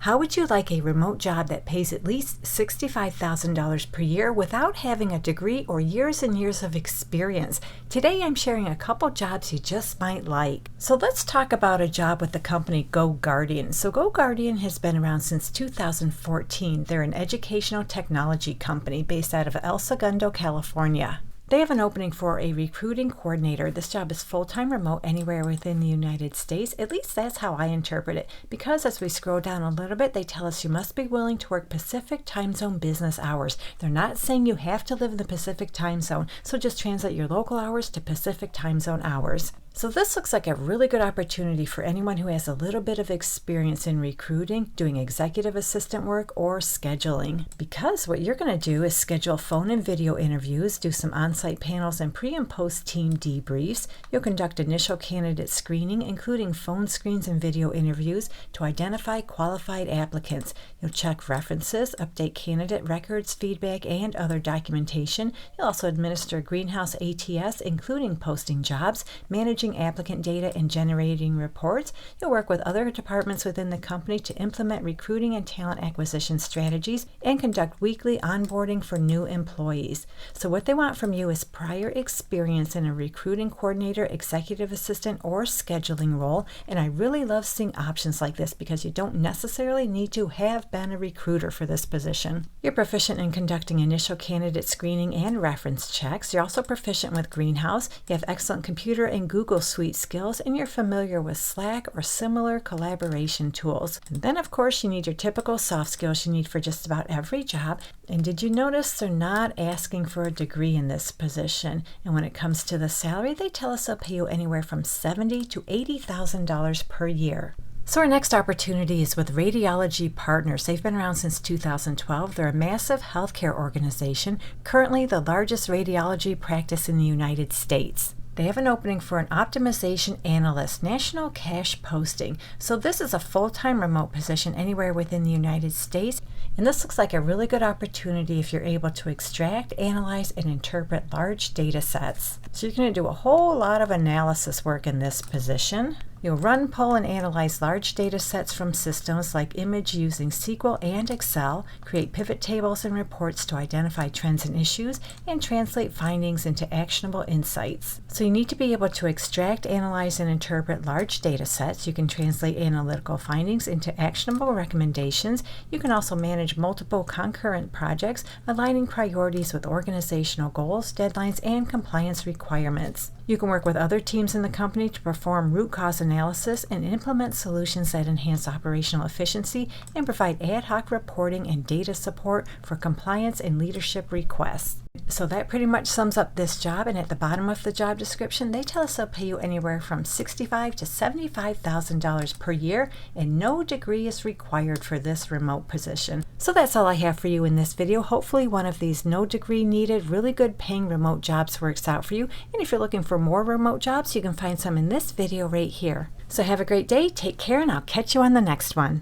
How would you like a remote job that pays at least $65,000 per year without having a degree or years and years of experience? Today I'm sharing a couple jobs you just might like. So let's talk about a job with the company GoGuardian. So GoGuardian has been around since 2014. They're an educational technology company based out of El Segundo, California. They have an opening for a recruiting coordinator. This job is full-time remote anywhere within the United States. At least that's how I interpret it. Because as we scroll down a little bit, they tell us you must be willing to work Pacific time zone business hours. They're not saying you have to live in the Pacific time zone, so just translate your local hours to Pacific time zone hours. So this looks like a really good opportunity for anyone who has a little bit of experience in recruiting, doing executive assistant work, or scheduling. Because what you're going to do is schedule phone and video interviews, do some on-site panels and pre- and post-team debriefs. You'll conduct initial candidate screening, including phone screens and video interviews, to identify qualified applicants. You'll check references, update candidate records, feedback, and other documentation. You'll also administer greenhouse ATS, including posting jobs, managing applicant data, and generating reports. You'll work with other departments within the company to implement recruiting and talent acquisition strategies and conduct weekly onboarding for new employees. So what they want from you is prior experience in a recruiting coordinator, executive assistant, or scheduling role. And I really love seeing options like this because you don't necessarily need to have been a recruiter for this position. You're proficient in conducting initial candidate screening and reference checks. You're also proficient with Greenhouse. You have excellent computer and Google Suite skills, and you're familiar with Slack or similar collaboration tools. And then, of course, you need your typical soft skills you need for just about every job. And did you notice they're not asking for a degree in this position? And when it comes to the salary, they tell us they'll pay you anywhere from $70,000 to $80,000 per year. So our next opportunity is with Radiology Partners. They've been around since 2012. They're a massive healthcare organization, currently the largest radiology practice in the United States. They have an opening for an optimization analyst, national cash posting. So this is a full-time remote position anywhere within the United States. And this looks like a really good opportunity if you're able to extract, analyze, and interpret large data sets. So you're going to do a whole lot of analysis work in this position. You'll run, pull, and analyze large data sets from systems like Image using SQL and Excel, create pivot tables and reports to identify trends and issues, and translate findings into actionable insights. So you need to be able to extract, analyze, and interpret large data sets. You can translate analytical findings into actionable recommendations. You can also manage multiple concurrent projects, aligning priorities with organizational goals, deadlines, and compliance requirements. You can work with other teams in the company to perform root cause analysis and implement solutions that enhance operational efficiency and provide ad hoc reporting and data support for compliance and leadership requests. So that pretty much sums up this job, and at the bottom of the job description, they tell us they'll pay you anywhere from $65,000 to $75,000 per year, and no degree is required for this remote position. So that's all I have for you in this video. Hopefully one of these no degree needed, really good paying remote jobs works out for you. And if you're looking for more remote jobs, you can find some in this video right here. So have a great day, take care, and I'll catch you on the next one.